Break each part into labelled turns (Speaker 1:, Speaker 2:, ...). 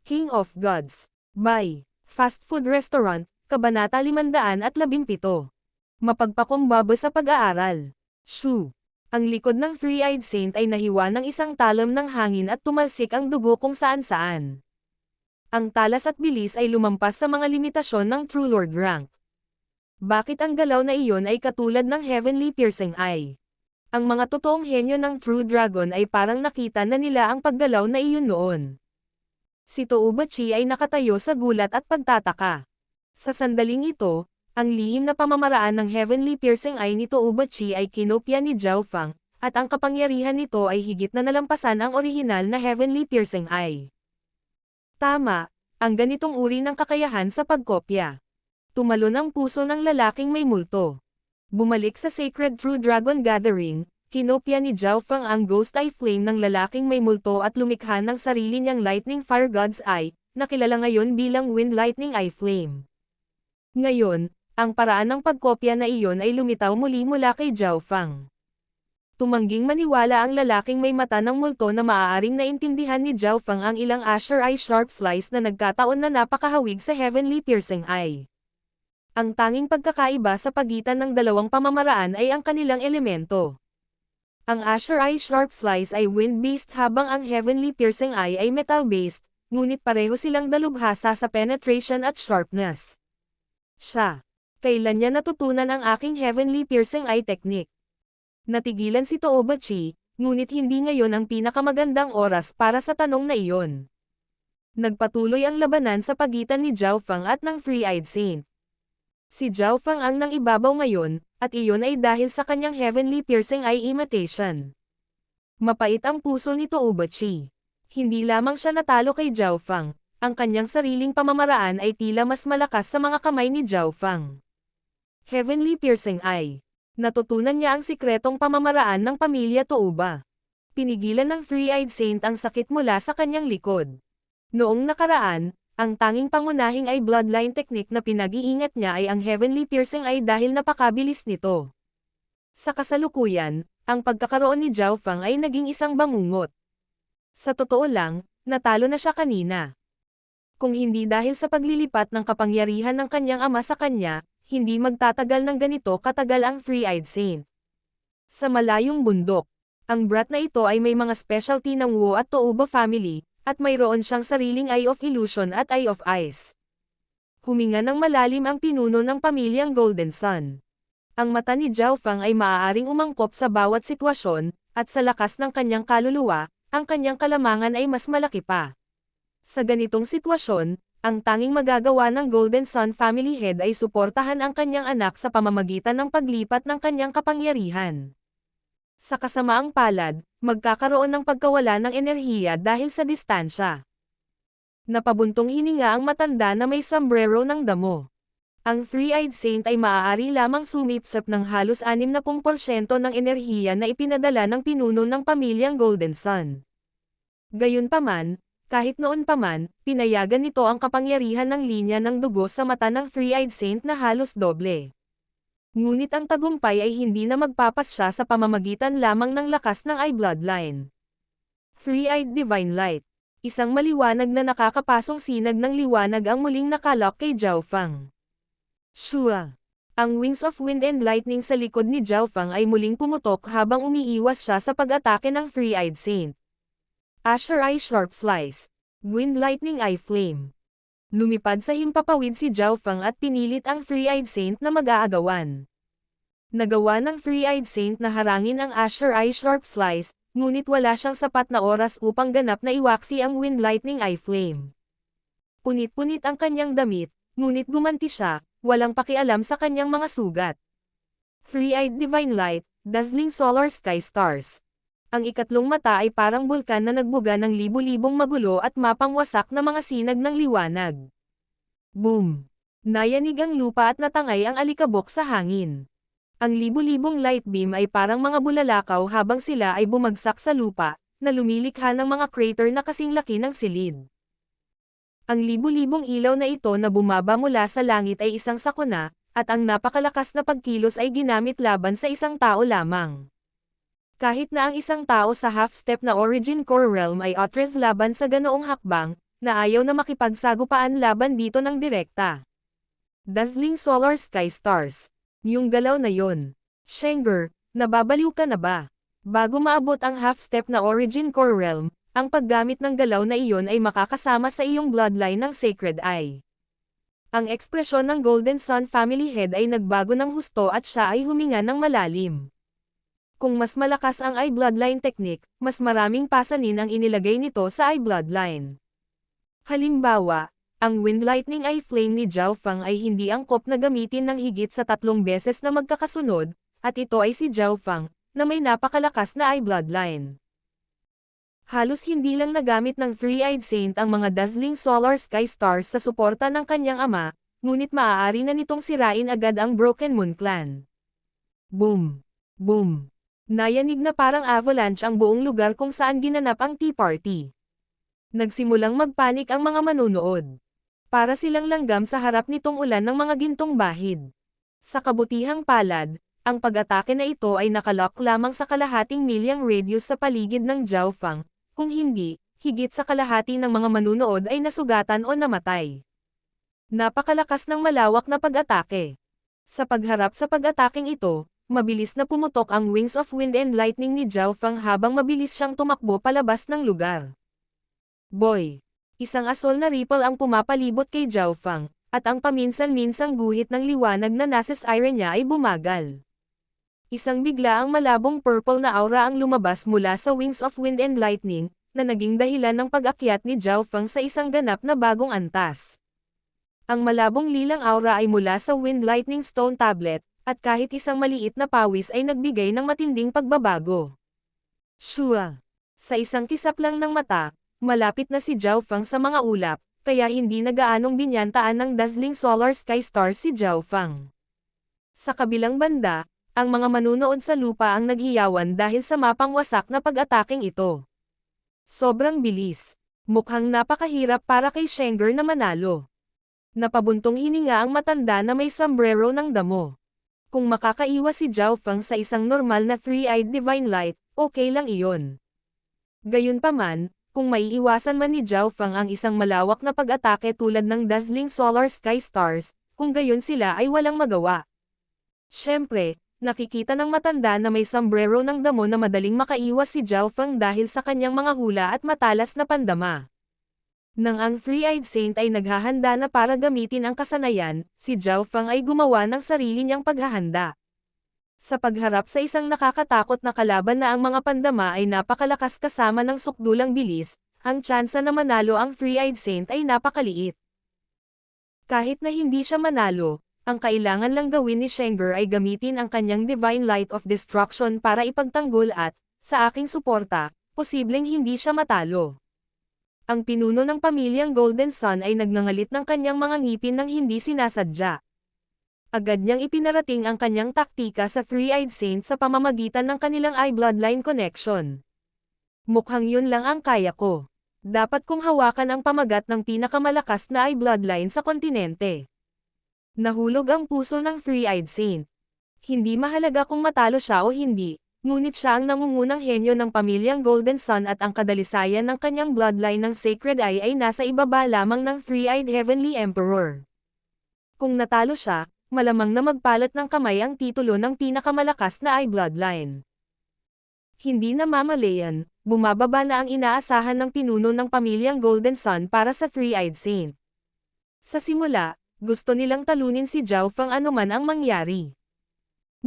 Speaker 1: King of Gods. By Fast Food Restaurant, Kabanata 517. Mapagpakumbaba sa pag-aaral. Shoo! Ang likod ng Three-Eyed Saint ay nahiwa ng isang talam ng hangin at tumalsik ang dugo kung saan-saan. Ang talas at bilis ay lumampas sa mga limitasyon ng True Lord rank. Bakit ang galaw na iyon ay katulad ng Heavenly Piercing Eye? Ang mga totoong henyo ng True Dragon ay parang nakita na nila ang paggalaw na iyon noon. Si Toubachi ay nakatayo sa gulat at pagtataka. Sa sandaling ito, ang lihim na pamamaraan ng Heavenly Piercing Eye ni Toubachi ay kinopya ni Zhao Fang, at ang kapangyarihan nito ay higit na nalampasan ang orihinal na Heavenly Piercing Eye. Tama, ang ganitong uri ng kakayahan sa pagkopya. Tumalon ang puso ng lalaking may multo. Bumalik sa Sacred True Dragon Gathering, kinopya ni Zhao Fang ang Ghost Eye Flame ng lalaking may multo at lumikha ng sarili niyang Lightning Fire God's Eye, na kilala ngayon bilang Wind Lightning Eye Flame. Ngayon, ang paraan ng pagkopya na iyon ay lumitaw muli mula kay Zhao Fang. Tumangging maniwala ang lalaking may mata ng multo na maaaring naintindihan ni Zhao Fang ang ilang Azure Eye Sharp Slice na nagkataon na napakahawig sa Heavenly Piercing Eye. Ang tanging pagkakaiba sa pagitan ng dalawang pamamaraan ay ang kanilang elemento. Ang Azure Eye Sharp Slice ay wind-based habang ang Heavenly Piercing Eye ay metal-based, ngunit pareho silang dalubhasa sa penetration at sharpness. Kailan niya natutunan ang aking Heavenly Piercing Eye technique? Natigilan si Toubachi, ngunit hindi ngayon ang pinakamagandang oras para sa tanong na iyon. Nagpatuloy ang labanan sa pagitan ni Zhao Fang at ng Three-Eyed Saint. Si Zhao Fang ang nang ibabaw ngayon, at iyon ay dahil sa kanyang Heavenly Piercing Eye imitation. Mapait ang puso ni Toubachi. Hindi lamang siya natalo kay Zhao Fang, ang kanyang sariling pamamaraan ay tila mas malakas sa mga kamay ni Zhao Fang. Heavenly Piercing Eye. Natutunan niya ang sikretong pamamaraan ng pamilya Touba. Pinigilan ng Three-Eyed Saint ang sakit mula sa kanyang likod. Noong nakaraan, ang tanging pangunahing ay bloodline technique na pinag-iingat niya ay ang Heavenly Piercing Eye dahil napakabilis nito. Sa kasalukuyan, ang pagkakaroon ni Zhao Fang ay naging isang bangungot. Sa totoo lang, natalo na siya kanina. Kung hindi dahil sa paglilipat ng kapangyarihan ng kanyang ama sa kanya, hindi magtatagal ng ganito katagal ang Three-Eyed Saint. Sa malayong bundok, ang brat na ito ay may mga specialty ng Wu at Touba family, at mayroon siyang sariling Eye of Illusion at Eye of Ice. Huminga ng malalim ang pinuno ng pamilyang Golden Sun. Ang mata ni Zhao Fang ay maaaring umangkop sa bawat sitwasyon, at sa lakas ng kanyang kaluluwa, ang kanyang kalamangan ay mas malaki pa. Sa ganitong sitwasyon, ang tanging magagawa ng Golden Sun Family Head ay suportahan ang kanyang anak sa pamamagitan ng paglipat ng kanyang kapangyarihan. Sa kasamaang palad, magkakaroon ng pagkawala ng enerhiya dahil sa distansya. Napabuntong hininga ang matanda na may sombrero ng damo. Ang Three-Eyed Saint ay maaari lamang sumipsap ng halos 60% ng enerhiya na ipinadala ng pinuno ng pamilyang Golden Sun. Gayunpaman, kahit noon pa man, pinayagan nito ang kapangyarihan ng linya ng dugo sa mata ng Three-Eyed Saint na halos doble. Ngunit ang tagumpay ay hindi na magpapasya sa pamamagitan lamang ng lakas ng Eye Bloodline. Three-Eyed Divine Light. Isang maliwanag na nakakapasong sinag ng liwanag ang muling nakalok kay Zhao Fang. Shua! Ang Wings of Wind and Lightning sa likod ni Zhao Fang ay muling pumutok habang umiiwas siya sa pag-atake ng Three-Eyed Saint. Azure Eye Sharp Slice. Wind Lightning Eye Flame. Lumipad sa himpapawid si Zhao Fang at pinilit ang Three-Eyed Saint na mag-aagawan. Nagawa ng Three-Eyed Saint na harangin ang Azure Eye Sharp Slice, ngunit wala siyang sapat na oras upang ganap na iwaksi ang Wind Lightning Eye Flame. Punit-punit ang kanyang damit, ngunit gumanti siya, walang pakialam sa kanyang mga sugat. Three-Eyed Divine Light, Dazzling Solar Sky Stars. Ang ikatlong mata ay parang bulkan na nagbuga ng libu-libong magulo at mapangwasak na mga sinag ng liwanag. Boom! Nayanig ang lupa at natangay ang alikabok sa hangin. Ang libu-libong light beam ay parang mga bulalakaw habang sila ay bumagsak sa lupa, na lumilikha ng mga crater na kasing laki ng silid. Ang libu-libong ilaw na ito na bumaba mula sa langit ay isang sakuna, at ang napakalakas na pagkilos ay ginamit laban sa isang tao lamang. Kahit na ang isang tao sa half-step na Origin Core Realm ay atras laban sa ganoong hakbang, na ayaw na makipagsagupaan laban dito ng direkta. Dazzling Solar Sky Stars. Yung galaw na yon. Shenger, nababaliw ka na ba? Bago maabot ang half-step na Origin Core Realm, ang paggamit ng galaw na iyon ay makakasama sa iyong bloodline ng Sacred Eye. Ang ekspresyon ng Golden Sun Family Head ay nagbago ng husto at siya ay huminga ng malalim. Kung mas malakas ang Eye Bloodline technique, mas maraming pasanin ang inilagay nito sa Eye Bloodline. Halimbawa, ang Wind Lightning Eye Flame ni Zhao Fang ay hindi angkop na gamitin ng higit sa 3 beses na magkakasunod, at ito ay si Zhao Fang, na may napakalakas na Eye Bloodline. Halos hindi lang nagamit ng Three-Eyed Saint ang mga Dazzling Solar Sky Stars sa suporta ng kanyang ama, ngunit maaari na nitong sirain agad ang Broken Moon Clan. Boom! Boom! Nayanig na parang avalanche ang buong lugar kung saan ginanap ang Tea Party. Nagsimulang magpanik ang mga manunood. Para silang langgam sa harap nitong ulan ng mga gintong bahid. Sa kabutihang palad, ang pag-atake na ito ay nakalock lamang sa kalahating milyang radius sa paligid ng Zhao Fang, kung hindi, higit sa kalahati ng mga manunood ay nasugatan o namatay. Napakalakas ng malawak na pag-atake. Sa pagharap sa pag-ataking ito, mabilis na pumutok ang Wings of Wind and Lightning ni Zhao Fang habang mabilis siyang tumakbo palabas ng lugar. Boy! Isang asol na ripple ang pumapalibot kay Zhao Fang, at ang paminsan-minsang guhit ng liwanag na nasa siren niya ay bumagal. Isang bigla ang malabong purple na aura ang lumabas mula sa Wings of Wind and Lightning, na naging dahilan ng pag-akyat ni Zhao Fang sa isang ganap na bagong antas. Ang malabong lilang aura ay mula sa Wind Lightning Stone Tablet, at kahit isang maliit na pawis ay nagbigay ng matinding pagbabago. Shua! Sa isang kisap lang ng mata, malapit na si Zhao Fang sa mga ulap, kaya hindi na gaanong binyantaan ng Dazzling Solar Sky Stars si Zhao Fang. Sa kabilang banda, ang mga manunood sa lupa ang naghiyawan dahil sa mapangwasak na pag-ataking ito. Sobrang bilis. Mukhang napakahirap para kay Shenger na manalo. Napabuntong hininga ang matanda na may sombrero ng damo. Kung makakaiwas si Zhao Fang sa isang normal na Three-Eyed Divine Light, okay lang iyon. Gayunpaman, kung maiiwasan man ni Zhao Fang ang isang malawak na pag-atake tulad ng Dazzling Solar Sky Stars, kung gayon sila ay walang magawa. Siyempre, nakikita ng matanda na may sombrero ng damo na madaling makaiwas si Zhao Fang dahil sa kanyang mga hula at matalas na pandama. Nang ang Three-Eyed Saint ay naghahanda na para gamitin ang kasanayan, si Zhao Fang ay gumawa ng sarili niyang paghahanda. Sa pagharap sa isang nakakatakot na kalaban na ang mga pandama ay napakalakas kasama ng sukdulang bilis, ang tsansa na manalo ang Three-Eyed Saint ay napakaliit. Kahit na hindi siya manalo, ang kailangan lang gawin ni Shenger ay gamitin ang kanyang Divine Light of Destruction para ipagtanggol at, sa aking suporta, posibleng hindi siya matalo. Ang pinuno ng pamilyang Golden Sun ay nagngangalit ng kanyang mga ngipin nang hindi sinasadya. Agad niyang ipinarating ang kanyang taktika sa Three-Eyed Saint sa pamamagitan ng kanilang Eye Bloodline connection. Mukhang yun lang ang kaya ko. Dapat kong hawakan ang pamagat ng pinakamalakas na Eye Bloodline sa kontinente. Nahulog ang puso ng Three-Eyed Saint. Hindi mahalaga kung matalo siya o hindi, ngunit siya ang nangungunang henyo ng pamilyang Golden Sun at ang kadalisayan ng kanyang bloodline ng Sacred Eye ay nasa ibaba lamang ng Three-Eyed Heavenly Emperor. Kung natalo siya, malamang na magpalat ng kamay ang titulo ng pinakamalakas na Eye Bloodline. Hindi na mamalayan, bumababa na ang inaasahan ng pinuno ng pamilyang Golden Sun para sa Three-Eyed Saint. Sa simula, gusto nilang talunin si Zhao Fang anuman ang mangyari.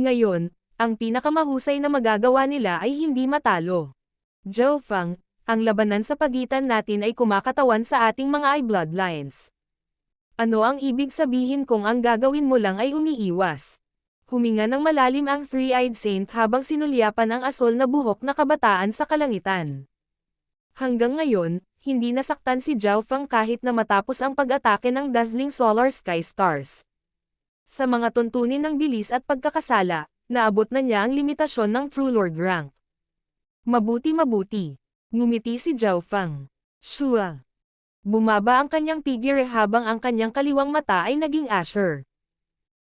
Speaker 1: Ngayon, ang pinakamahusay na magagawa nila ay hindi matalo. Zhao Fang, ang labanan sa pagitan natin ay kumakatawan sa ating mga Eye Bloodlines. Ano ang ibig sabihin kung ang gagawin mo lang ay umiiwas? Huminga ng malalim ang Three-Eyed Saint habang sinulyapan ang asol na buhok na kabataan sa kalangitan. Hanggang ngayon, hindi nasaktan si Zhao Fang kahit na matapos ang pag-atake ng Dazzling Solar Sky Stars. Sa mga tuntunin ng bilis at pagkakasala, naabot na niya ang limitasyon ng True Lord rank. Mabuti. Ngumiti si Zhao Fang. Shua. Bumaba ang kanyang figure habang ang kanyang kaliwang mata ay naging azure.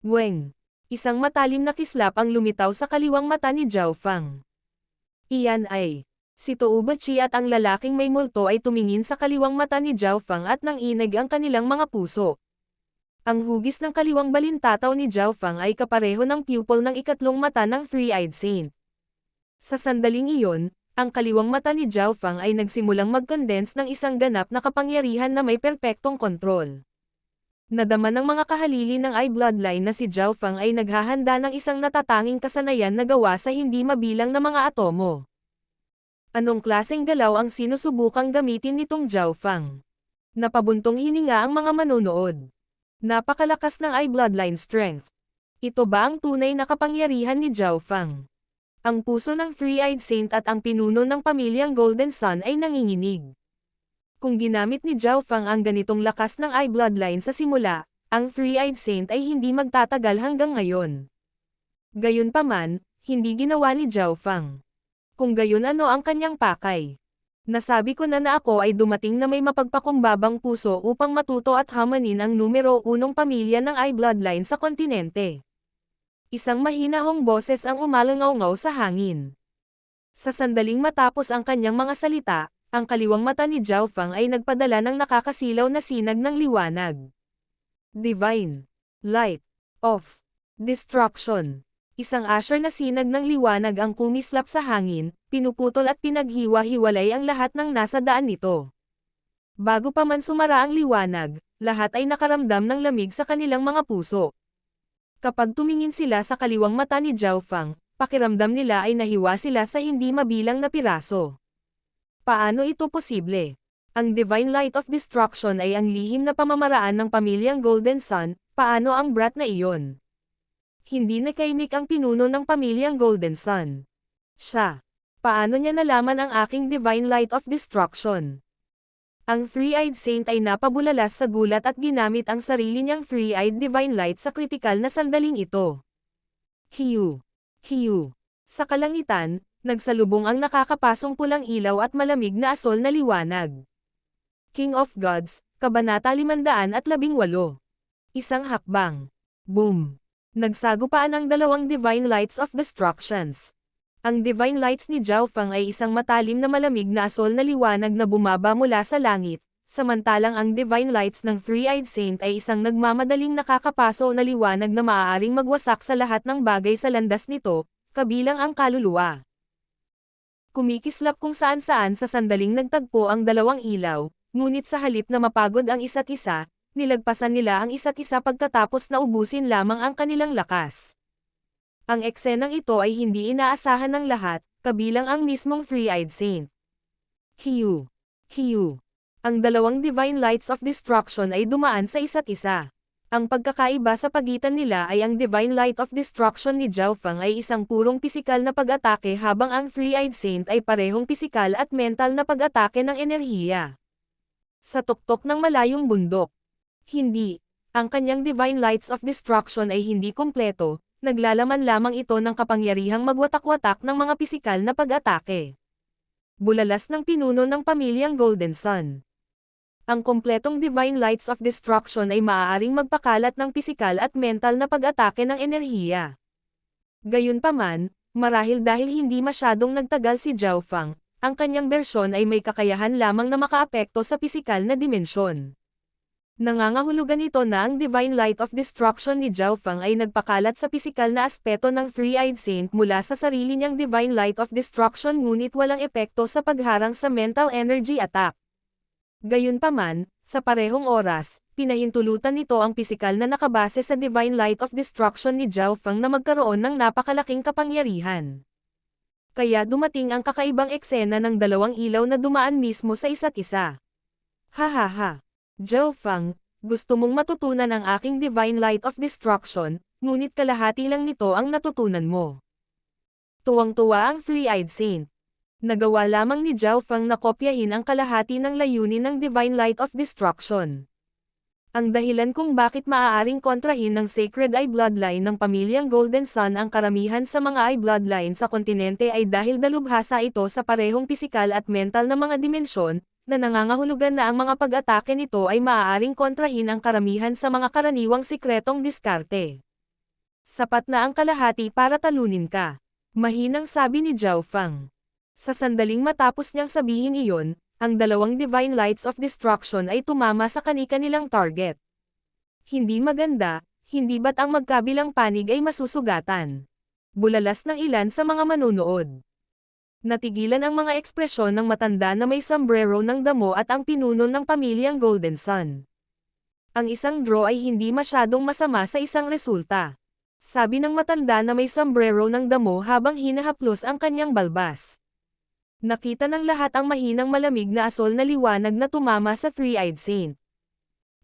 Speaker 1: Weng. Isang matalim na kislap ang lumitaw sa kaliwang mata ni Zhao Fang. Iyan ay Si Toubachi at ang lalaking may multo ay tumingin sa kaliwang mata ni Zhao Fang at nanginig ang kanilang mga puso. Ang hugis ng kaliwang balintataw ni Zhao Fang ay kapareho ng pupil ng ikatlong mata ng Three-Eyed Saint. Sa sandaling iyon, ang kaliwang mata ni Zhao Fang ay nagsimulang mag-condense ng isang ganap na kapangyarihan na may perpektong kontrol. Nadama ng mga kahalili ng Eye Bloodline na si Zhao Fang ay naghahanda ng isang natatanging kasanayan na gawa sa hindi mabilang na mga atomo. Anong klaseng galaw ang sinusubukang gamitin nitong Zhao Fang? Napabuntong hininga ang mga manonood. Napakalakas ng Eye Bloodline strength. Ito ba ang tunay na kapangyarihan ni Zhao Fang? Ang puso ng Three-Eyed Saint at ang pinuno ng pamilyang Golden Sun ay nanginginig. Kung ginamit ni Zhao Fang ang ganitong lakas ng Eye Bloodline sa simula, ang Three-Eyed Saint ay hindi magtatagal hanggang ngayon. Gayunpaman, hindi ginawa ni Zhao Fang. Kung gayon ano ang kanyang pakay? Nasabi ko na ako ay dumating na may mapagpakumbabang puso upang matuto at hamanin ang numero 1 pamilya ng Eye Bloodline sa kontinente. Isang mahinahong boses ang umalangaw-ngaw sa hangin. Sa sandaling matapos ang kanyang mga salita, ang kaliwang mata ni Zhao Fang ay nagpadala ng nakakasilaw na sinag ng liwanag. Divine Light of Destruction. Isang asher na sinag ng liwanag ang kumislap sa hangin, pinuputol at pinaghiwa-hiwalay ang lahat ng nasa daan nito. Bago pa man sumara ang liwanag, lahat ay nakaramdam ng lamig sa kanilang mga puso. Kapag tumingin sila sa kaliwang mata ni Zhao Fang, pakiramdam nila ay nahiwa sila sa hindi mabilang na piraso. Paano ito posible? Ang Divine Light of Destruction ay ang lihim na pamamaraan ng pamilyang Golden Sun, paano ang brat na iyon? Hindi nakaimik ang pinuno ng pamilyang Golden Sun. Siya. Paano niya nalaman ang aking Divine Light of Destruction? Ang Three-Eyed Saint ay napabulalas sa gulat at ginamit ang sarili niyang Three-Eyed Divine Light sa kritikal na sandaling ito. Hiu. Hiu. Sa kalangitan, nagsalubong ang nakakapasong pulang ilaw at malamig na asol na liwanag. King of Gods, Kabanata 518. Isang hakbang. Boom. Nagsagupaan ang dalawang Divine Lights of Destructions. Ang Divine Lights ni Zhao Fang ay isang matalim na malamig na asol na liwanag na bumaba mula sa langit, samantalang ang Divine Lights ng Three-Eyed Saint ay isang nagmamadaling nakakapaso na liwanag na maaaring magwasak sa lahat ng bagay sa landas nito, kabilang ang kaluluwa. Kumikislap kung saan-saan sa sandaling nagtagpo ang dalawang ilaw, ngunit sa halip na mapagod ang isa't isa, nilagpasan nila ang isa't isa pagkatapos na ubusin lamang ang kanilang lakas. Ang eksenang ito ay hindi inaasahan ng lahat, kabilang ang mismong Three-Eyed Saint. Hiu. Hiu. Ang dalawang Divine Lights of Destruction ay dumaan sa isa't isa. Ang pagkakaiba sa pagitan nila ay ang Divine Light of Destruction ni Zhao Fang ay isang purong pisikal na pag-atake habang ang Three-Eyed Saint ay parehong pisikal at mental na pag-atake ng enerhiya. Sa tuktok ng malayong bundok. Hindi. Ang kanyang Divine Lights of Destruction ay hindi kumpleto, naglalaman lamang ito ng kapangyarihang magwatak-watak ng mga pisikal na pag-atake. Bulalas ng pinuno ng pamilyang Golden Sun. Ang kumpletong Divine Lights of Destruction ay maaaring magpakalat ng pisikal at mental na pag-atake ng enerhiya. Gayunpaman, marahil dahil hindi masyadong nagtagal si Zhao Fang, ang kanyang bersyon ay may kakayahan lamang na makaapekto sa pisikal na dimensyon. Nangangahulugan ito na ang Divine Light of Destruction ni Zhao Fang ay nagpakalat sa pisikal na aspeto ng Three-Eyed Saint mula sa sarili niyang Divine Light of Destruction ngunit walang epekto sa pagharang sa mental energy attack. Gayunpaman, sa parehong oras, pinahintulutan nito ang pisikal na nakabase sa Divine Light of Destruction ni Zhao Fang na magkaroon ng napakalaking kapangyarihan. Kaya dumating ang kakaibang eksena ng dalawang ilaw na dumaan mismo sa isa't isa. Hahaha. Zhao Fang, gusto mong matutunan ang aking Divine Light of Destruction, ngunit kalahati lang nito ang natutunan mo. Tuwang-tuwa ang Three-Eyed Saint. Nagawa lamang ni Zhao Fang na kopyahin ang kalahati ng layunin ng Divine Light of Destruction. Ang dahilan kung bakit maaaring kontrahin ng Sacred Eye Bloodline ng pamilyang Golden Sun ang karamihan sa mga Eye Bloodline sa kontinente ay dahil dalubhasa ito sa parehong pisikal at mental na mga dimensyon, na nangangahulugan na ang mga pag-atake nito ay maaaring kontrahin ang karamihan sa mga karaniwang sikretong diskarte. Sapat na ang kalahati para talunin ka. Mahinang sabi ni Zhao Fang. Sa sandaling matapos niyang sabihin iyon, ang dalawang Divine Lights of Destruction ay tumama sa kani-kanilang target. Hindi maganda, hindi ba't ang magkabilang panig ay masusugatan? Bulalas ng ilan sa mga manunood. Natigilan ang mga ekspresyon ng matanda na may sombrero ng damo at ang pinuno ng pamilyang Golden Sun. Ang isang draw ay hindi masyadong masama sa isang resulta. Sabi ng matanda na may sombrero ng damo habang hinahaplos ang kanyang balbas. Nakita ng lahat ang mahinang malamig na asol na liwanag na tumama sa Three-Eyed Saint.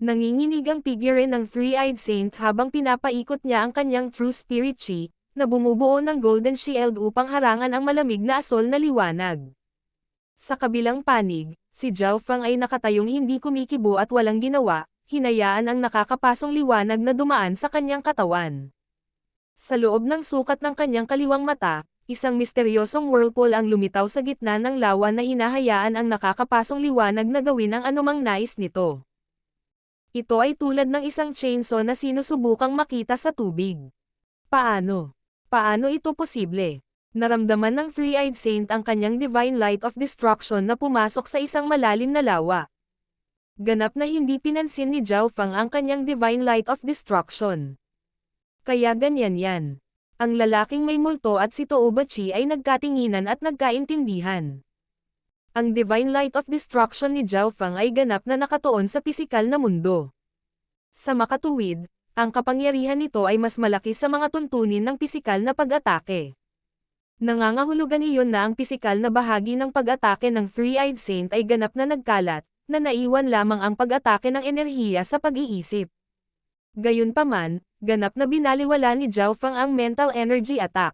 Speaker 1: Nanginginig ang figure ng Three-Eyed Saint habang pinapaikot niya ang kanyang True Spirit Chi, na bumubuo ng Golden Shield upang harangan ang malamig na asol na liwanag. Sa kabilang panig, si Zhao Feng ay nakatayong hindi kumikibo at walang ginawa, hinayaan ang nakakapasong liwanag na dumaan sa kanyang katawan. Sa loob ng sukat ng kanyang kaliwang mata, isang misteryosong whirlpool ang lumitaw sa gitna ng lawa na hinahayaan ang nakakapasong liwanag na gawin ang anumang nais nito. Ito ay tulad ng isang chainsaw na sinusubukang makita sa tubig. Paano? Paano ito posible? Naramdaman ng Three-Eyed Saint ang kanyang Divine Light of Destruction na pumasok sa isang malalim na lawa. Ganap na hindi pinansin ni Zhao Feng ang kanyang Divine Light of Destruction. Kaya ganyan yan. Ang lalaking may multo at si Toubachi ay nagkatinginan at nagkaintindihan. Ang Divine Light of Destruction ni Zhao Feng ay ganap na nakatuon sa pisikal na mundo. Sa makatuwid, ang kapangyarihan nito ay mas malaki sa mga tuntunin ng pisikal na pag-atake. Nangangahulugan iyon na ang pisikal na bahagi ng pag-atake ng Three-Eyed Saint ay ganap na nagkalat, na naiwan lamang ang pag-atake ng enerhiya sa pag-iisip. Gayunpaman, ganap na binaliwala ni Zhao Feng ang mental energy attack.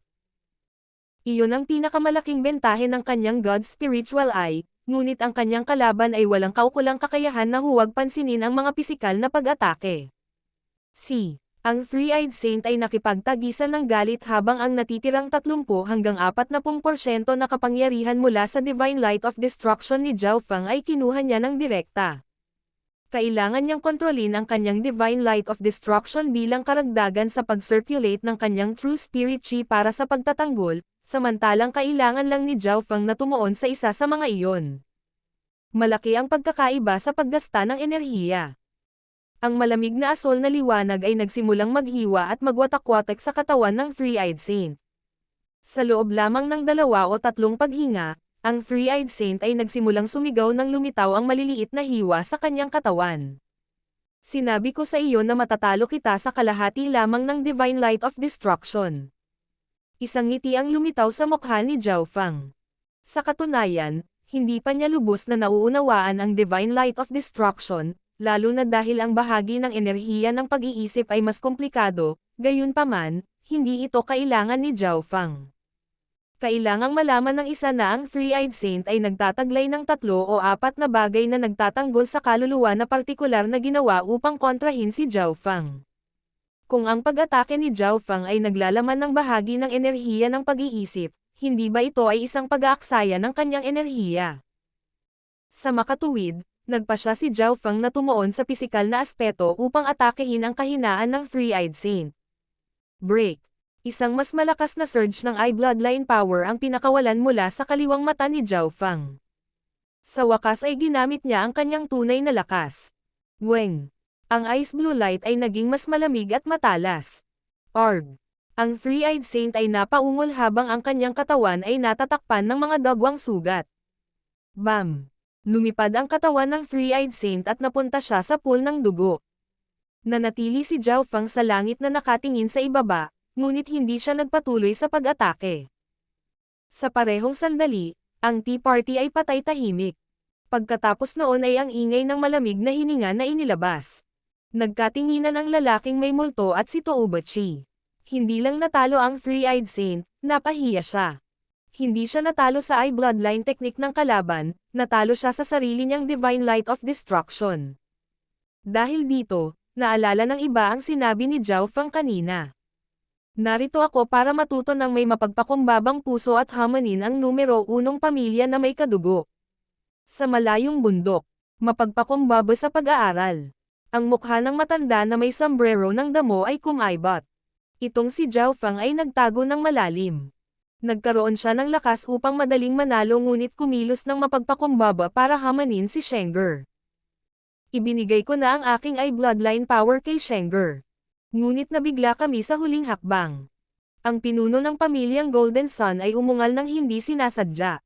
Speaker 1: Iyon ang pinakamalaking bentahe ng kanyang God's Spiritual Eye, ngunit ang kanyang kalaban ay walang kaukulang kakayahan na huwag pansinin ang mga pisikal na pag-atake. Ang Three-Eyed Saint ay nakipagtagisan ng galit habang ang natitirang 30 hanggang 40% na kapangyarihan mula sa Divine Light of Destruction ni Zhao Feng ay kinuha niya ng direkta. Kailangan niyang kontrolin ang kanyang Divine Light of Destruction bilang karagdagan sa pag-circulate ng kanyang True Spirit Chi para sa pagtatanggol, samantalang kailangan lang ni Zhao Feng na tumuon sa isa sa mga iyon. Malaki ang pagkakaiba sa paggasta ng enerhiya. Ang malamig na asol na liwanag ay nagsimulang maghiwa at magwatak-watak sa katawan ng Three-Eyed Saint. Sa loob lamang ng 2 o 3 paghinga, ang Three-Eyed Saint ay nagsimulang sumigaw nang lumitaw ang maliliit na hiwa sa kanyang katawan. Sinabi ko sa iyo na matatalo kita sa kalahati lamang ng Divine Light of Destruction. Isang ngiti ang lumitaw sa mukha ni Zhao Feng. Sa katunayan, hindi pa niya lubos na nauunawaan ang Divine Light of Destruction, lalo na dahil ang bahagi ng enerhiya ng pag-iisip ay mas komplikado, gayunpaman, hindi ito kailangan ni Zhao Feng. Kailangang malaman ng isa na ang Three-Eyed Saint ay nagtataglay ng 3 o 4 na bagay na nagtatanggol sa kaluluwa na partikular na ginawa upang kontrahin si Zhao Feng. Kung ang pag-atake ni Zhao Feng ay naglalaman ng bahagi ng enerhiya ng pag-iisip, hindi ba ito ay isang pag-aaksaya ng kanyang enerhiya? Sa makatuwid, nagpasya si Zhao Feng na tumuon sa pisikal na aspeto upang atakehin ang kahinaan ng Three-Eyed Saint. Break. Isang mas malakas na surge ng Eye Bloodline Power ang pinakawalan mula sa kaliwang mata ni Zhao Feng. Sa wakas ay ginamit niya ang kanyang tunay na lakas. Weng. Ang Ice Blue Light ay naging mas malamig at matalas. Arg. Ang Three-Eyed Saint ay napaungol habang ang kanyang katawan ay natatakpan ng mga dagwang sugat. Bam! Lumipad ang katawan ng Three-Eyed Saint at napunta siya sa pool ng dugo. Nanatili si Zhao Feng sa langit na nakatingin sa ibaba, ngunit hindi siya nagpatuloy sa pag-atake. Sa parehong sandali, ang Tea Party ay patay-tahimik. Pagkatapos noon ay ang ingay ng malamig na hininga na inilabas. Nagkatinginan ang lalaking may multo at si Toubachi. Hindi lang natalo ang Three-Eyed Saint, napahiya siya. Hindi siya natalo sa Eye Bloodline technique ng kalaban, natalo siya sa sarili niyang Divine Light of Destruction. Dahil dito, naalala ng iba ang sinabi ni Zhao Feng kanina. Narito ako para matuto ng may mapagpakumbabang puso at hamanin ang numero 1 pamilya na may kadugo. Sa malayong bundok, mapagpakumbaba sa pag-aaral. Ang mukha ng matanda na may sombrero ng damo ay kumaibot. Itong si Zhao Feng ay nagtago ng malalim. Nagkaroon siya ng lakas upang madaling manalo ngunit kumilos ng mapagpakumbaba para hamanin si Shenger. Ibinigay ko na ang aking bloodline power kay Shenger. Ngunit nabigla kami sa huling hakbang. Ang pinuno ng pamilyang Golden Sun ay umungal ng hindi sinasadya.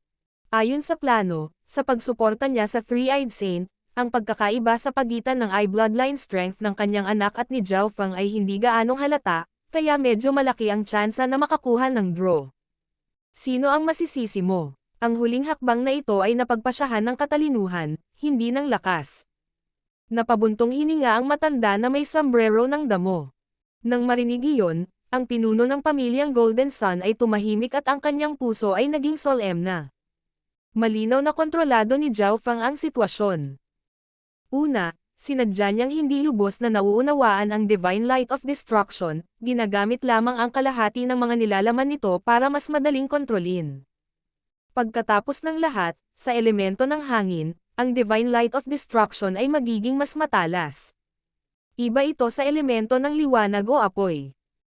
Speaker 1: Ayon sa plano, sa pagsuporta niya sa Three-Eyed Saint, ang pagkakaiba sa pagitan ng bloodline strength ng kanyang anak at ni Zhao Feng ay hindi gaanong halata, kaya medyo malaki ang tsansa na makakuha ng draw. Sino ang masisisi mo? Ang huling hakbang na ito ay napagpasyahan ng katalinuhan, hindi ng lakas. Napabuntong hininga ang matanda na may sombrero ng damo. Nang marinig iyon, ang pinuno ng pamilyang Golden Sun ay tumahimik at ang kanyang puso ay naging solemna. Malinaw na kontrolado ni Zhao Feng ang sitwasyon. Una, sinadya niyang hindi lubos na nauunawaan ang Divine Light of Destruction, ginagamit lamang ang kalahati ng mga nilalaman nito para mas madaling kontrolin. Pagkatapos ng lahat, sa elemento ng hangin, ang Divine Light of Destruction ay magiging mas matalas. Iba ito sa elemento ng liwanag o apoy.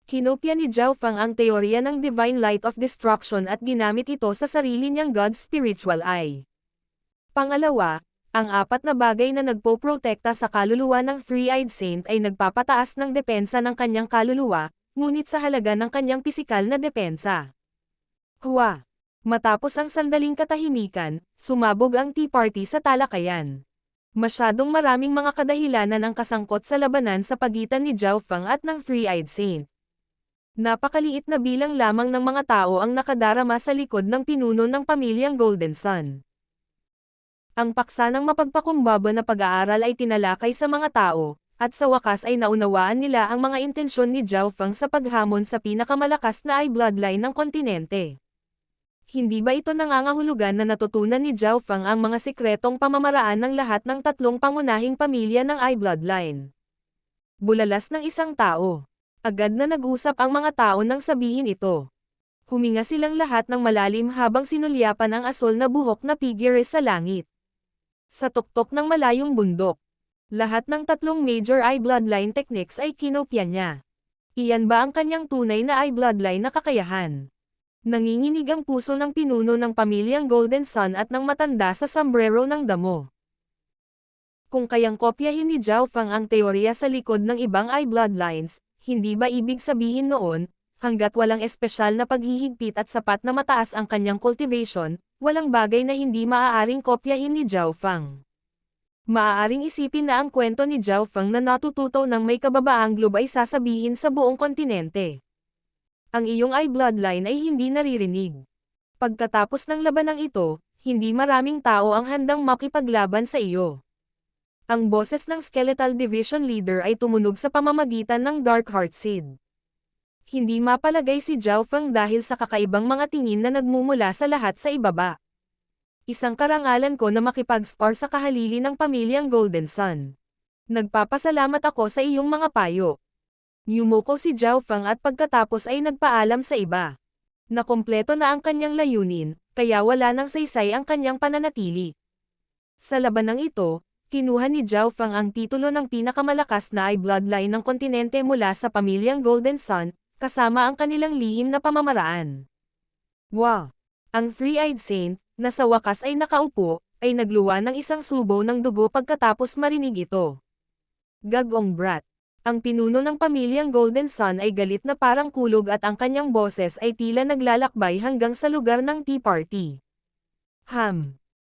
Speaker 1: Kinopya ni Zhao Feng ang teorya ng Divine Light of Destruction at ginamit ito sa sarili niyang God's Spiritual Eye. Pangalawa, ang apat na bagay na nagpoprotekta sa kaluluwa ng Three-Eyed Saint ay nagpapataas ng depensa ng kanyang kaluluwa, ngunit sa halaga ng kanyang pisikal na depensa. Hua! Matapos ang sandaling katahimikan, sumabog ang Tea Party sa talakayan. Masyadong maraming mga kadahilanan ang kasangkot sa labanan sa pagitan ni Zhao Feng at ng Three-Eyed Saint. Napakaliit na bilang lamang ng mga tao ang nakadarama sa likod ng pinuno ng pamilyang Golden Sun. Ang paksa ng mapagpakumbaba na pag-aaral ay tinalakay sa mga tao, at sa wakas ay naunawaan nila ang mga intensyon ni Zhao Feng sa paghamon sa pinakamalakas na bloodline ng kontinente. Hindi ba ito nangangahulugan na natutunan ni Zhao Feng ang mga sikretong pamamaraan ng lahat ng tatlong pangunahing pamilya ng bloodline? Bulalas ng isang tao. Agad na nag-usap ang mga tao nang sabihin ito. Huminga silang lahat ng malalim habang sinulyapan ang asol na buhok na figure sa langit. Sa tuktok ng malayong bundok, lahat ng tatlong major bloodline techniques ay kinopya niya. Iyan ba ang kanyang tunay na bloodline na kakayahan? Nanginginig ang puso ng pinuno ng pamilyang Golden Sun at ng matanda sa sombrero ng damo. Kung kayang kopyahin ni Zhao Feng ang teorya sa likod ng ibang bloodlines, hindi ba ibig sabihin noon, hanggat walang espesyal na paghihigpit at sapat na mataas ang kanyang cultivation, walang bagay na hindi maaaring kopyahin ni Zhao Feng. Maaaring isipin na ang kwento ni Zhao Feng na natututo ng may kababaang globe ay sasabihin sa buong kontinente. Ang iyong bloodline ay hindi naririnig. Pagkatapos ng labanang ito, hindi maraming tao ang handang makipaglaban sa iyo. Ang boses ng Skeletal Division Leader ay tumunog sa pamamagitan ng Dark Heart Seed. Hindi mapalagay si Zhao Feng dahil sa kakaibang mga tingin na nagmumula sa lahat sa ibaba. Isang karangalan ko na makipag-spar sa kahalili ng pamilyang Golden Sun. Nagpapasalamat ako sa iyong mga payo. Yumuko si Zhao Feng at pagkatapos ay nagpaalam sa iba. Nakompleto na ang kanyang layunin, kaya wala nang saysay ang kanyang pananatili. Sa labanang ito, kinuha ni Zhao Feng ang titulo ng pinakamalakas na bloodline ng kontinente mula sa pamilyang Golden Sun, kasama ang kanilang lihim na pamamaraan. Wow! Ang Three-Eyed Saint, na sa wakas ay nakaupo, ay nagluwa ng isang subo ng dugo pagkatapos marinig ito. Gagong brat! Ang pinuno ng pamilyang Golden Sun ay galit na parang kulog at ang kanyang boses ay tila naglalakbay hanggang sa lugar ng Tea Party.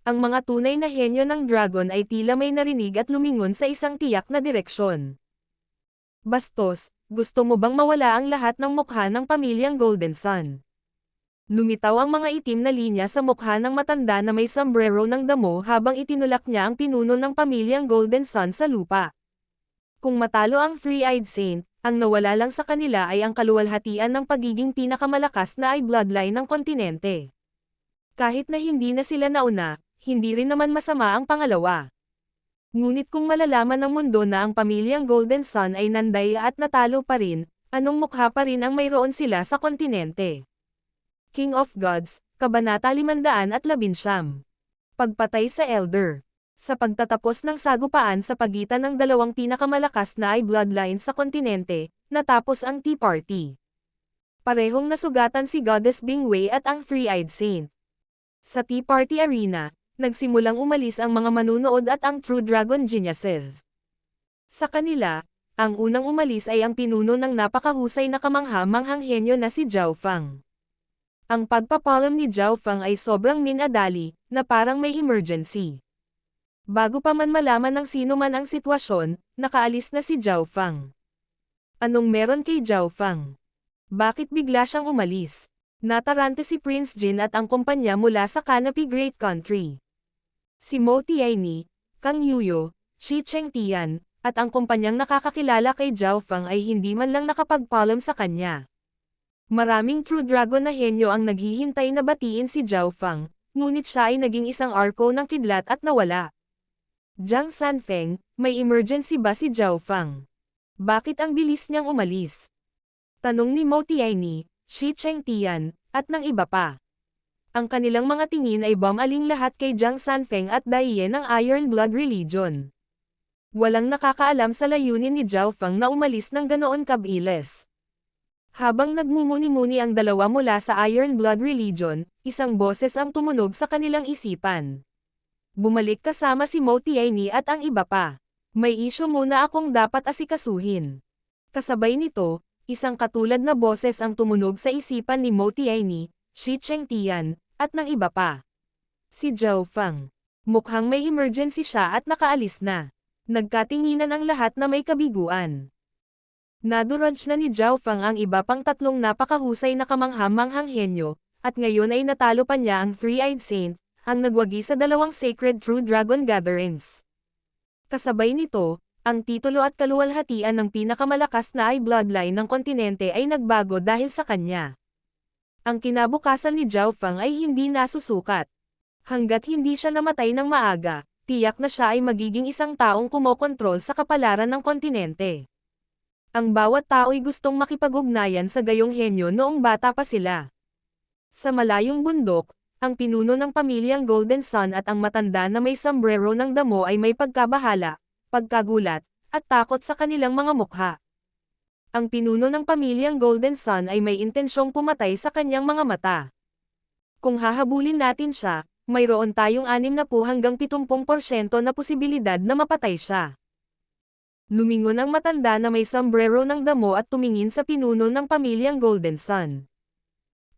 Speaker 1: Ang mga tunay na henyo ng dragon ay tila may narinig at lumingon sa isang tiyak na direksyon. Bastos, gusto mo bang mawala ang lahat ng mukha ng pamilyang Golden Sun? Lumitaw ang mga itim na linya sa mukha ng matanda na may sombrero ng damo habang itinulak niya ang pinuno ng pamilyang Golden Sun sa lupa. Kung matalo ang Three-Eyed Saint, ang nawala lang sa kanila ay ang kaluwalhatian ng pagiging pinakamalakas na bloodline ng kontinente. Kahit na hindi na sila nauna, hindi rin naman masama ang pangalawa. Ngunit kung malalaman ng mundo na ang pamilyang Golden Sun ay nandaya at natalo pa rin, anong mukha pa rin ang mayroon sila sa kontinente? King of Gods, Kabanata 519. Pagpatay sa Elder. Sa pagtatapos ng sagupaan sa pagitan ng dalawang pinakamalakas na bloodline sa kontinente, natapos ang Tea Party. Parehong nasugatan si Goddess Bingwei at ang Three-Eyed Saint. Sa Tea Party Arena, nagsimulang umalis ang mga manunood at ang True Dragon Geniuses. Sa kanila, ang unang umalis ay ang pinuno ng napakahusay na kamangha-manghang henyo na si Zhao Fang. Ang pagpapalam ni Zhao Fang ay sobrang minadali, na parang may emergency. Bago pa man malaman ng sino man ang sitwasyon, nakaalis na si Zhao Fang. Anong meron kay Zhao Fang? Bakit bigla siyang umalis? Natarante si Prince Jin at ang kumpanya mula sa Canopy Great Country. Si Mo Tianyi, Kang Yuyo, Shi Chengtian, at ang kumpanyang nakakakilala kay Zhao Fang ay hindi man lang nakapagpaalam sa kanya. Maraming True Dragon na henyo ang naghihintay na batiin si Zhao Fang, ngunit siya ay naging isang arko ng kidlat at nawala. Jiang Sanfeng, may emergency ba si Zhao Fang? Bakit ang bilis niyang umalis? Tanong ni Mo Tianyi, Shi Chengtian, at ng iba pa. Ang kanilang mga tingin ay bumaling lahat kay Jiang Sanfeng at Daiye ng Iron Blood Religion. Walang nakakaalam sa layunin ni Zhao Fang na umalis ng ganoon kabilis. Habang nagmumuni-muni ang dalawa mula sa Iron Blood Religion, isang boses ang tumunog sa kanilang isipan. Bumalik kasama si Mo Tianyi at ang iba pa. May isyu muna akong dapat asikasuhin. Kasabay nito, isang katulad na boses ang tumunog sa isipan ni Mo Tianyi, Shi Chengtian, at ng iba pa. Si Zhao Fang. Mukhang may emergency siya at nakaalis na. Nagkatinginan ang lahat na may kabiguan. Nadurudge na ni Zhao Fang ang iba pang tatlong napakahusay na kamangha-manghang henyo, at ngayon ay natalo pa niya ang Three-Eyed Saint, ang nagwagi sa dalawang Sacred True Dragon Gatherings. Kasabay nito, ang titulo at kaluwalhatian ng pinakamalakas na bloodline ng kontinente ay nagbago dahil sa kanya. Ang kinabukasan ni Zhao Fang ay hindi nasusukat. Hanggat hindi siya namatay ng maaga, tiyak na siya ay magiging isang taong kumokontrol sa kapalaran ng kontinente. Ang bawat tao'y gustong makipag-ugnayan sa gayong henyo noong bata pa sila. Sa malayong bundok, ang pinuno ng pamilyang Golden Sun at ang matanda na may sombrero ng damo ay may pagkabahala, pagkagulat, at takot sa kanilang mga mukha. Ang pinuno ng pamilyang Golden Sun ay may intensyong pumatay sa kanyang mga mata. Kung hahabulin natin siya, mayroon tayong 60 hanggang 70% na posibilidad na mapatay siya. Lumingon ang matanda na may sombrero ng damo at tumingin sa pinuno ng pamilyang Golden Sun.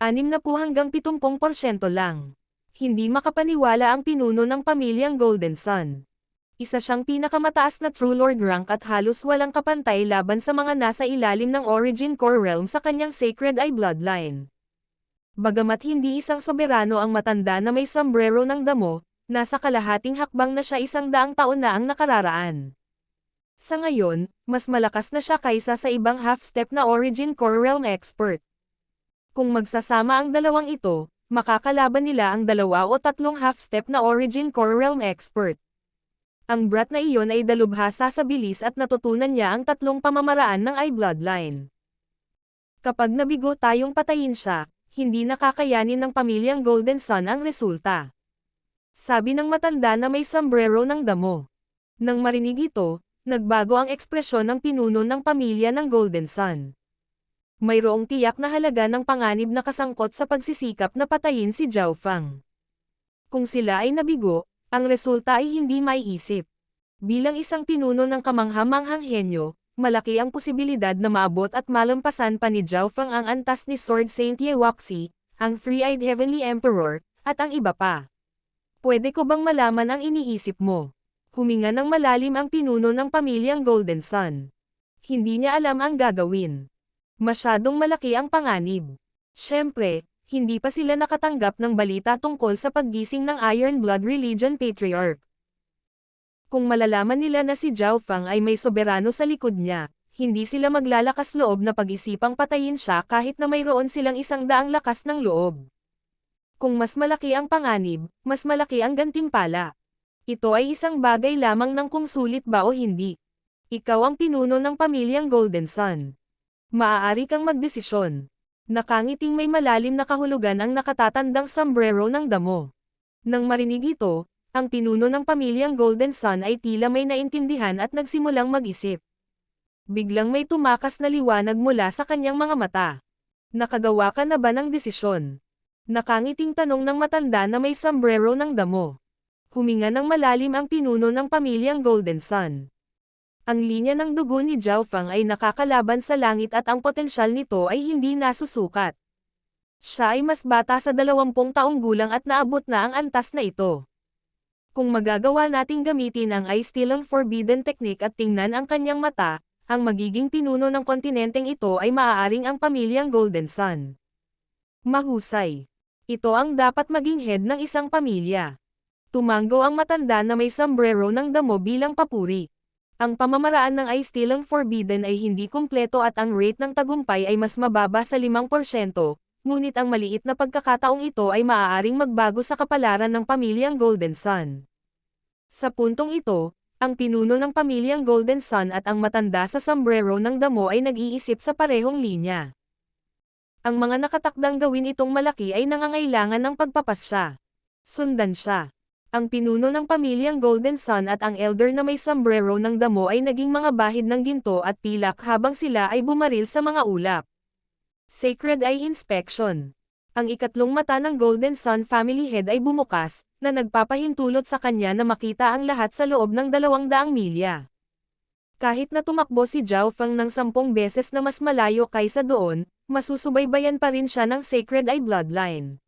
Speaker 1: 60 hanggang 70% lang. Hindi makapaniwala ang pinuno ng pamilyang Golden Sun. Isa siyang pinakamataas na True Lord rank at halos walang kapantay laban sa mga nasa ilalim ng Origin Core Realm sa kanyang Sacred Eye Bloodline. Bagamat hindi isang soberano ang matanda na may sombrero ng damo, nasa kalahating hakbang na siya 100 taon na ang nakararaan. Sa ngayon, mas malakas na siya kaysa sa ibang half-step na Origin Core Realm expert. Kung magsasama ang dalawang ito, makakalaban nila ang 2 o 3 half-step na Origin Core Realm expert. Ang brat na iyon ay dalubhasa sa bilis at natutunan niya ang 3 pamamaraan ng Eye Bloodline. Kapag nabigo tayong patayin siya, hindi nakakayanin ng pamilyang Golden Sun ang resulta. Sabi ng matanda na may sombrero ng damo. Nang marinig ito, nagbago ang ekspresyon ng pinuno ng pamilya ng Golden Sun. Mayroong tiyak na halaga ng panganib na kasangkot sa pagsisikap na patayin si Zhao Fang. Kung sila ay nabigo, ang resulta ay hindi maiisip. Bilang isang pinuno ng kamangha-manghang henyo, malaki ang posibilidad na maabot at malampasan pa ni Zhao Fang ang antas ni Sword Saint Ye Wuxi, ang Three-Eyed Heavenly Emperor, at ang iba pa. Pwede ko bang malaman ang iniisip mo? Huminga ng malalim ang pinuno ng pamilyang Golden Sun. Hindi niya alam ang gagawin. Masyadong malaki ang panganib. Siyempre, hindi pa sila nakatanggap ng balita tungkol sa paggising ng Iron Blood Religion Patriarch. Kung malalaman nila na si Zhao Fang ay may soberano sa likod niya, hindi sila maglalakas loob na pag-isipang patayin siya kahit na mayroon silang 100 lakas ng loob. Kung mas malaki ang panganib, mas malaki ang gantimpala. Ito ay isang bagay lamang ng kung sulit ba o hindi. Ikaw ang pinuno ng pamilyang Golden Sun. Maaari kang magdesisyon. Nakangiting may malalim na kahulugan ang nakatatandang sombrero ng damo. Nang marinig ito, ang pinuno ng pamilyang Golden Sun ay tila may naintindihan at nagsimulang mag-isip. Biglang may tumakas na liwanag mula sa kanyang mga mata. Nakagawa ka na ba ng desisyon? Nakangiting tanong ng matanda na may sombrero ng damo. Huminga ng malalim ang pinuno ng pamilyang Golden Sun. Ang linya ng dugo ni Zhao Feng ay nakakalaban sa langit at ang potensyal nito ay hindi nasusukat. Siya ay mas bata sa 20 taong gulang at naabot na ang antas na ito. Kung magagawa nating gamitin ang Eye Steal Forbidden Technique at tingnan ang kanyang mata, ang magiging pinuno ng kontinenteng ito ay maaaring ang pamilyang Golden Sun. Mahusay. Ito ang dapat maging head ng isang pamilya. Tumango ang matanda na may sombrero ng damo bilang papuri. Ang pamamaraan ng Eye Steal Forbidden ay hindi kumpleto at ang rate ng tagumpay ay mas mababa sa 5%, ngunit ang maliit na pagkakataong ito ay maaaring magbago sa kapalaran ng pamilyang Golden Sun. Sa puntong ito, ang pinuno ng pamilyang Golden Sun at ang matanda sa sombrero ng damo ay nag-iisip sa parehong linya. Ang mga nakatakdang gawin itong malaki ay nangangailangan ng pagpapasya. Sundan siya. Ang pinuno ng pamilyang Golden Sun at ang elder na may sombrero ng damo ay naging mga bahid ng ginto at pilak habang sila ay bumaril sa mga ulap. Sacred Eye Inspection. Ang ikatlong mata ng Golden Sun family head ay bumukas, na nagpapahintulot sa kanya na makita ang lahat sa loob ng 200 milya. Kahit na tumakbo si Zhao Feng ng 10 beses na mas malayo kaysa doon, masusubaybayan pa rin siya ng Sacred Eye Bloodline.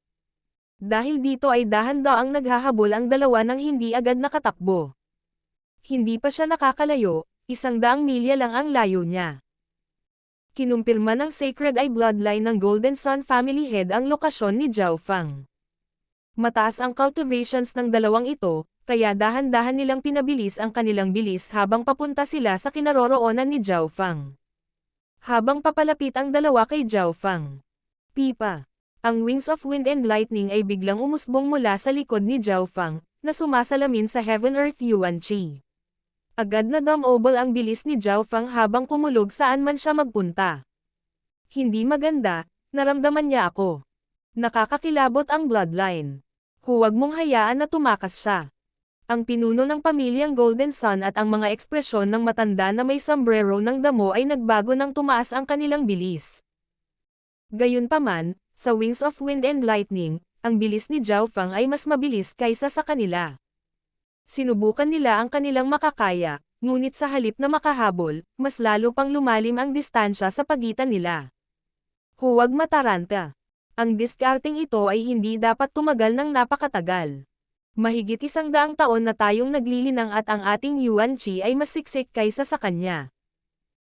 Speaker 1: Dahil dito ay dahan-daang naghahabol ang dalawa nang hindi agad nakatakbo. Hindi pa siya nakakalayo, 100 milya lang ang layo niya. Kinumpirma ng Sacred Eye Bloodline ng Golden Sun family head ang lokasyon ni Zhao Feng. Mataas ang cultivations ng dalawang ito, kaya dahan-dahan nilang pinabilis ang kanilang bilis habang papunta sila sa kinaroroonan ni Zhao Feng. Habang papalapit ang dalawa kay Zhao Feng. Pipa. Ang Wings of Wind and Lightning ay biglang umusbong mula sa likod ni Zhao Feng, na sumasalamin sa Heaven Earth Yuan Qi. Agad na dumobol ang bilis ni Zhao Feng habang kumulog saan man siya magpunta. Hindi maganda, naramdaman niya ako. Nakakakilabot ang bloodline. Huwag mong hayaan na tumakas siya. Ang pinuno ng pamilyang Golden Sun at ang mga ekspresyon ng matanda na may sombrero ng damo ay nagbago nang tumaas ang kanilang bilis. Gayunpaman, sa Wings of Wind and Lightning, ang bilis ni Zhao Feng ay mas mabilis kaysa sa kanila. Sinubukan nila ang kanilang makakaya, ngunit sa halip na makahabol, mas lalo pang lumalim ang distansya sa pagitan nila. Huwag mataranta. Ang diskarteng ito ay hindi dapat tumagal ng napakatagal. Mahigit 100 taon na tayong naglilinang at ang ating Yuan Qi ay mas siksik kaysa sa kanya.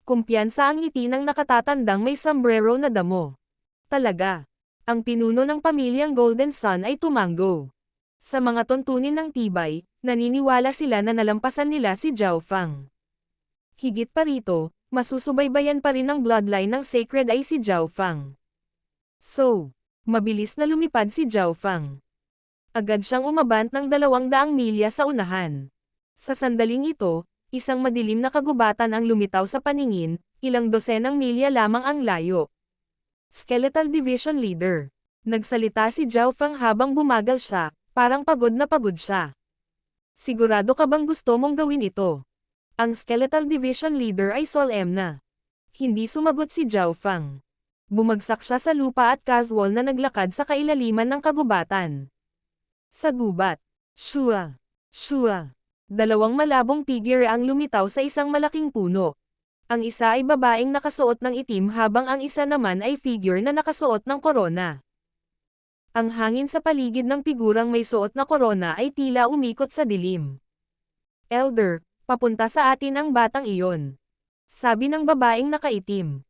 Speaker 1: Kumpiyansa ang ngiti ng nakatatandang may sombrero na damo. Talaga. Ang pinuno ng pamilyang Golden Sun ay tumango. Sa mga tuntunin ng tibay, naniniwala sila na nalampasan nila si Zhao Feng. Higit pa rito, masusubaybayan pa rin ng bloodline ng Sacred Eye si Zhao Feng. So, mabilis na lumipad si Zhao Feng. Agad siyang umabant ng 200 milya sa unahan. Sa sandaling ito, isang madilim na kagubatan ang lumitaw sa paningin, ilang dosenang milya lamang ang layo. Skeletal Division Leader. Nagsalita si Zhao Feng habang bumagal siya, parang pagod na pagod siya. Sigurado ka bang gusto mong gawin ito? Ang Skeletal Division Leader ay solemn na. Hindi sumagot si Zhao Feng. Bumagsak siya sa lupa at casual na naglakad sa kailaliman ng kagubatan. Sa gubat. Shua. Shua. 2 malabong figure ang lumitaw sa isang malaking puno. Ang isa ay babaeng nakasuot ng itim habang ang isa naman ay figure na nakasuot ng korona. Ang hangin sa paligid ng figurang may suot na korona ay tila umikot sa dilim. Elder, papunta sa atin ang batang iyon. Sabi ng babaeng nakaitim.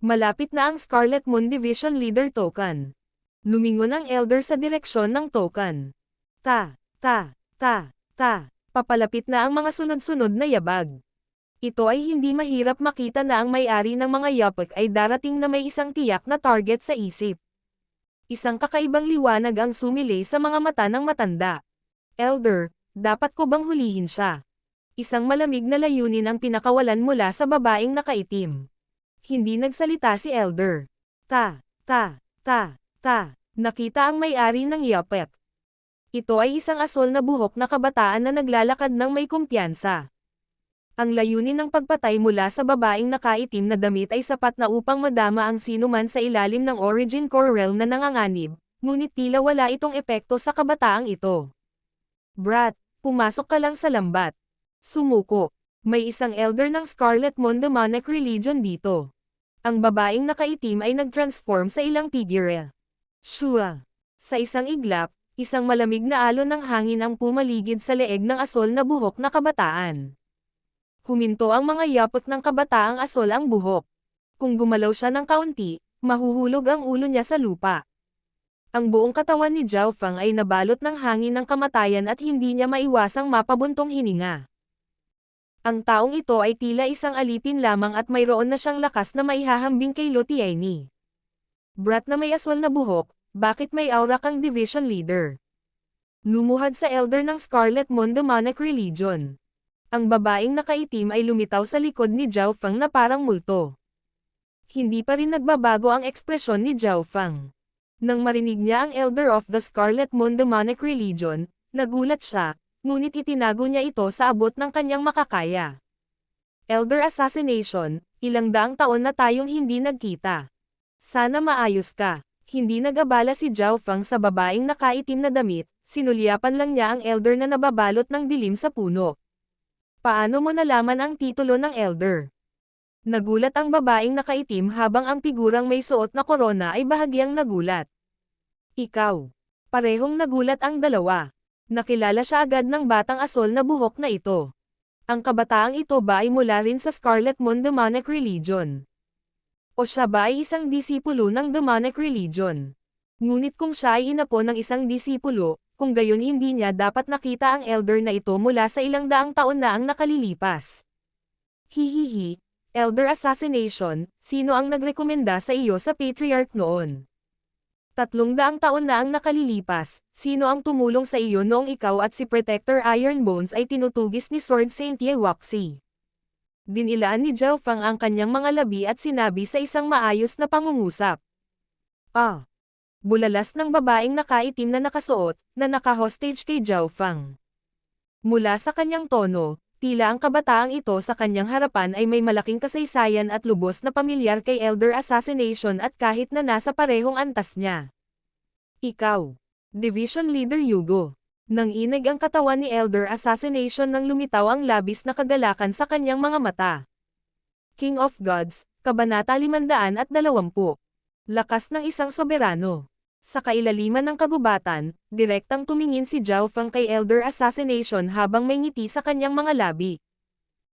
Speaker 1: Malapit na ang Scarlet Moon Division Leader Token. Lumingon ang elder sa direksyon ng token. Papalapit na ang mga sunod-sunod na yabag. Ito ay hindi mahirap makita na ang may-ari ng mga yapag ay darating na may isang tiyak na target sa isip. Isang kakaibang liwanag ang sumilay sa mga mata ng matanda. Elder, dapat ko bang hulihin siya? Isang malamig na layunin ang pinakawalan mula sa babaeng nakaitim. Hindi nagsalita si Elder. Nakita ang may-ari ng yapet. Ito ay isang asol na buhok na kabataan na naglalakad ng may kumpiyansa. Ang layunin ng pagpatay mula sa babaeng nakaitim na damit ay sapat na upang madama ang sinuman sa ilalim ng Origin Core Realm na nanganganib, ngunit tila wala itong epekto sa kabataang ito. Brat, pumasok ka lang sa lambat. Sumuko. May isang elder ng Scarlet Moon Demonic Religion dito. Ang babaeng nakaitim ay nag-transform sa ilang figure. Shua. Sa isang iglap, isang malamig na alon ng hangin ang pumaligid sa leeg ng asol na buhok na kabataan. Huminto ang mga yapot ng kabataang asol ang buhok. Kung gumalaw siya ng kaunti, mahuhulog ang ulo niya sa lupa. Ang buong katawan ni Zhao Fang ay nabalot ng hangin ng kamatayan at hindi niya maiwasang mapabuntong hininga. Ang taong ito ay tila isang alipin lamang at mayroon na siyang lakas na maihahambing kay Lo Tianyi. Brat na may aswal na buhok, bakit may aura kang division leader? Lumuhad sa elder ng Scarlet Moon Demonic Religion. Ang babaeng nakaitim ay lumitaw sa likod ni Zhao Fang na parang multo. Hindi pa rin nagbabago ang ekspresyon ni Zhao Fang. Nang marinig niya ang elder of the Scarlet Moon Demonic Religion, nagulat siya, ngunit itinago niya ito sa abot ng kanyang makakaya. Elder Assassination, ilang daang taon na tayong hindi nagkita. Sana maayos ka. Hindi nag-abala si Zhao Fang sa babaeng nakaitim na damit, sinulyapan lang niya ang elder na nababalot ng dilim sa puno. Paano mo nalaman ang titulo ng elder? Nagulat ang babaeng nakaitim habang ang figurang may suot na korona ay bahagyang nagulat. Ikaw. Parehong nagulat ang dalawa. Nakilala siya agad ng batang asol na buhok na ito. Ang kabataang ito ba ay mula rin sa Scarlet Moon Demonic Religion? O siya ba ay isang disipulo ng Demonic Religion? Ngunit kung siya ay inapo ng isang disipulo, kung gayon hindi niya dapat nakita ang elder na ito mula sa ilang daang taon na ang nakalilipas. Hihihi, Elder Assassination, sino ang nagrekomenda sa iyo sa Patriarch noon? 300 taon na ang nakalilipas, sino ang tumulong sa iyo noong ikaw at si Protector Ironbones ay tinutugis ni Sword Saint Ye Waxi? Dinilaan ni Zhao Fang ang kanyang mga labi at sinabi sa isang maayos na pangungusap. Bulalas ng babaeng nakaitim na nakasuot, na naka-hostage kay Zhao Fang. Mula sa kanyang tono, tila ang kabataang ito sa kanyang harapan ay may malaking kasaysayan at lubos na pamilyar kay Elder Assassination at kahit na nasa parehong antas niya. Ikaw. Division Leader Yugo. Nang inig ang katawan ni Elder Assassination nang lumitaw ang labis na kagalakan sa kanyang mga mata. King of Gods, Kabanata 520. Lakas ng isang soberano. Sa kailaliman ng kagubatan, direktang tumingin si Zhao Fang kay Elder Assassination habang may ngiti sa kanyang mga labi.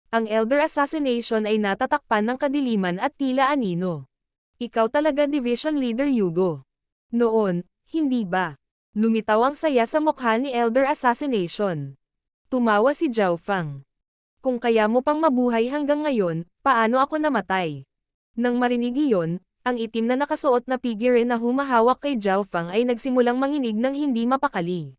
Speaker 1: Ang Elder Assassination ay natatakpan ng kadiliman at tila anino. Ikaw talaga Division Leader Yugo. Noon, hindi ba? Lumitaw ang saya sa mukha ni Elder Assassination. Tumawa si Zhao Fang. Kung kaya mo pang mabuhay hanggang ngayon, paano ako namatay? Nang marinig iyon, ang itim na nakasuot na figure na humahawak kay Zhao Fang ay nagsimulang manginig ng hindi mapakali.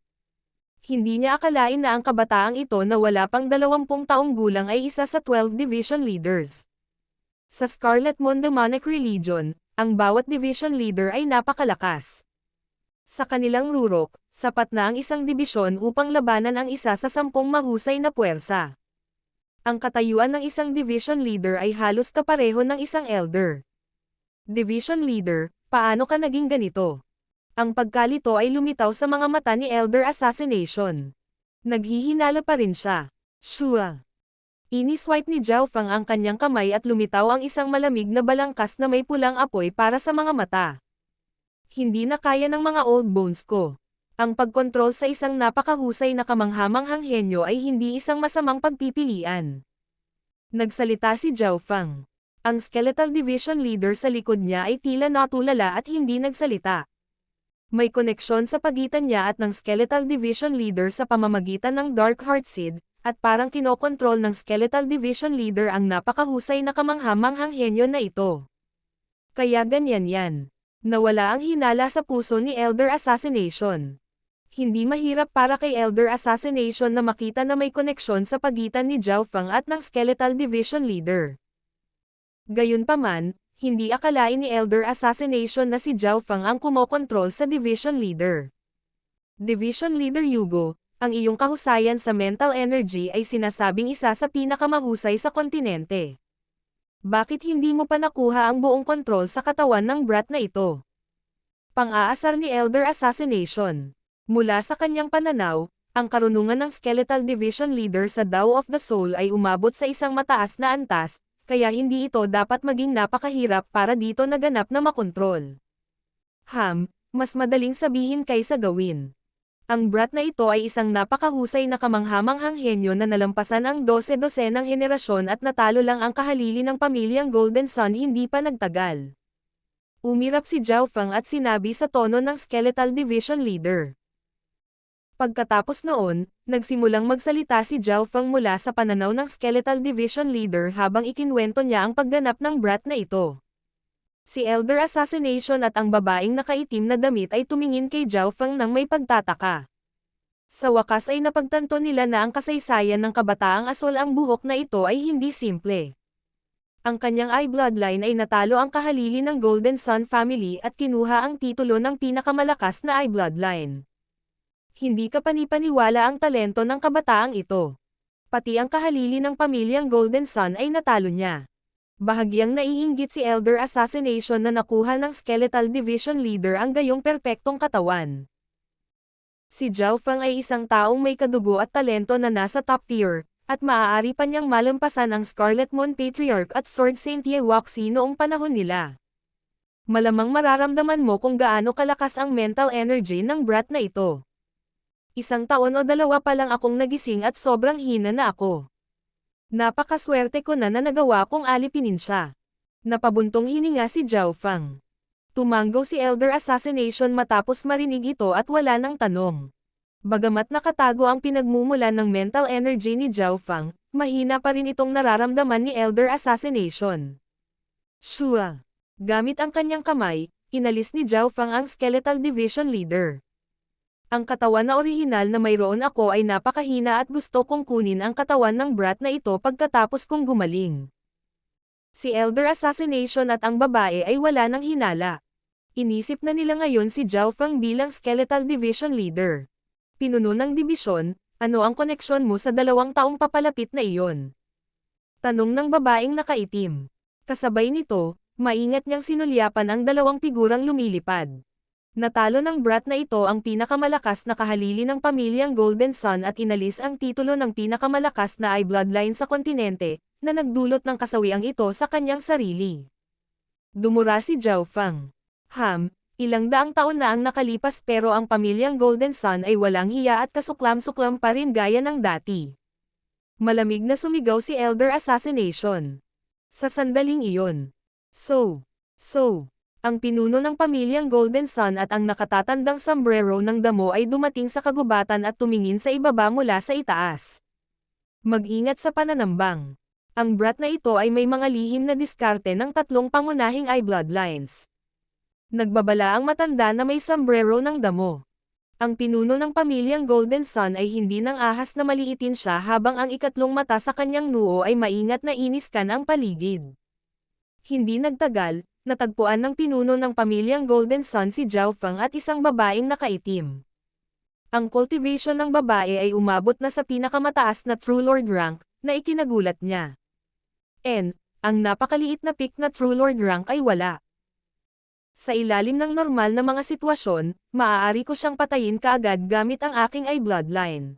Speaker 1: Hindi niya akalain na ang kabataang ito na wala pang 20 taong gulang ay isa sa 12 division leaders. Sa Scarlet Moon Demonic Religion, ang bawat division leader ay napakalakas. Sa kanilang rurok, sapat na ang isang dibisyon upang labanan ang isa sa 10 mahusay na puwersa. Ang katayuan ng isang division leader ay halos kapareho ng isang elder. Division Leader, paano ka naging ganito? Ang pagkalito ay lumitaw sa mga mata ni Elder Assassination. Naghihinala pa rin siya. Shua. Ini-swipe ni Zhao Fang ang kanyang kamay at lumitaw ang isang malamig na balangkas na may pulang apoy para sa mga mata. Hindi na kaya ng mga old bones ko. Ang pagkontrol sa isang napakahusay na kamanghamanghang henyo ay hindi isang masamang pagpipilian. Nagsalita si Zhao Fang. Ang Skeletal Division Leader sa likod niya ay tila natulala at hindi nagsalita. May koneksyon sa pagitan niya at ng Skeletal Division Leader sa pamamagitan ng Dark Heart Seed, at parang kinokontrol ng Skeletal Division Leader ang napakahusay na kamanghamanghang henyo na ito. Kaya ganyan yan. Nawala ang hinala sa puso ni Elder Assassination. Hindi mahirap para kay Elder Assassination na makita na may koneksyon sa pagitan ni Zhao Fang at ng Skeletal Division Leader. Gayunpaman, hindi akalain ni Elder Assassination na si Zhao Fang ang kumokontrol sa Division Leader. Division Leader Yugo, Ang iyong kahusayan sa mental energy ay sinasabing isa sa pinakamahusay sa kontinente. Bakit hindi mo pa nakuha ang buong kontrol sa katawan ng brat na ito? Pang-aasar ni Elder Assassination. Mula sa kanyang pananaw, ang karunungan ng Skeletal Division Leader sa Tao of the Soul ay umabot sa isang mataas na antas, kaya hindi ito dapat maging napakahirap para dito naganap na makontrol. Mas madaling sabihin kaysa gawin. Ang brat na ito ay isang napakahusay na kamanghamanghang henyo na nalampasan ang 12-dosenang henerasyon at natalo lang ang kahalili ng pamilyang Golden Sun hindi pa nagtagal. Umirap si Zhao Feng at sinabi sa tono ng Skeletal Division Leader. Pagkatapos noon, nagsimulang magsalita si Zhao Feng mula sa pananaw ng Skeletal Division Leader habang ikinwento niya ang pagganap ng brat na ito. Si Elder Assassination at ang babaeng nakaitim na damit ay tumingin kay Zhao Feng nang may pagtataka. Sa wakas ay napagtanto nila na ang kasaysayan ng kabataang asol ang buhok na ito ay hindi simple. Ang kanyang eye bloodline ay natalo ang kahalili ng Golden Sun family at kinuha ang titulo ng pinakamalakas na eye bloodline. Hindi kapanipaniwala ang talento ng kabataang ito. Pati ang kahalili ng pamilyang Golden Sun ay natalo niya. Bahagyang naiinggit si Elder Assassination na nakuha ng Skeletal Division Leader ang gayong perpektong katawan. Si Zhao Feng ay isang taong may kadugo at talento na nasa top tier, at maaari pa niyang malampasan ang Scarlet Moon Patriarch at Sword Saint Ye Wuxi noong panahon nila. Malamang mararamdaman mo kung gaano kalakas ang mental energy ng brat na ito. 1 taon o 2 pa lang akong nagising at sobrang hina na ako. Napakaswerte ko na nagawa kong alipinin siya. Napabuntong hininga si Zhao Feng. Tumanggaw si Elder Assassination matapos marinig ito at wala nang tanong. Bagamat nakatago ang pinagmumulan ng mental energy ni Zhao Feng, mahina pa rin itong nararamdaman ni Elder Assassination. Shua. Gamit ang kanyang kamay, inalis ni Zhao Feng ang Skeletal Division Leader. Ang katawan na orihinal na mayroon ako ay napakahina at gusto kong kunin ang katawan ng brat na ito pagkatapos kong gumaling. Si Elder Assassination at ang babae ay wala ng hinala. Inisip na nila ngayon si Zhao Feng bilang Skeletal Division Leader. Pinuno ng dibisyon, ano ang koneksyon mo sa 2 taong papalapit na iyon? Tanong ng babaeng nakaitim. Kasabay nito, maingat niyang sinulyapan ang 2 figurang lumilipad. Natalo ng brat na ito ang pinakamalakas na kahalili ng pamilyang Golden Sun at inalis ang titulo ng pinakamalakas na eye bloodline sa kontinente, na nagdulot ng kasawiang ito sa kanyang sarili. Dumura si Zhao Feng. Ilang daang taon na ang nakalipas pero ang pamilyang Golden Sun ay walang hiya at kasuklam-suklam pa rin gaya ng dati. Malamig na sumigaw si Elder Assassination. Sa sandaling iyon. Ang pinuno ng pamilyang Golden Sun at ang nakatatandang sombrero ng damo ay dumating sa kagubatan at tumingin sa ibaba mula sa itaas. Mag-ingat sa pananambang. Ang brat na ito ay may mga lihim na diskarte ng 3 pangunahing eye bloodlines. Nagbabala ang matanda na may sombrero ng damo. Ang pinuno ng pamilyang Golden Sun ay hindi nang ahas na maliitin siya habang ang ikatlong mata sa kanyang noo ay maingat na iniskan ang paligid. Hindi nagtagal, natagpuan ng pinuno ng pamilyang Golden Sun si Zhao Feng at isang babaeng nakaitim. Ang cultivation ng babae ay umabot na sa pinakamataas na True Lord rank, na ikinagulat niya. Ang napakaliit na peak na True Lord rank ay wala. Sa ilalim ng normal na mga sitwasyon, maaari ko siyang patayin kaagad gamit ang aking eye bloodline.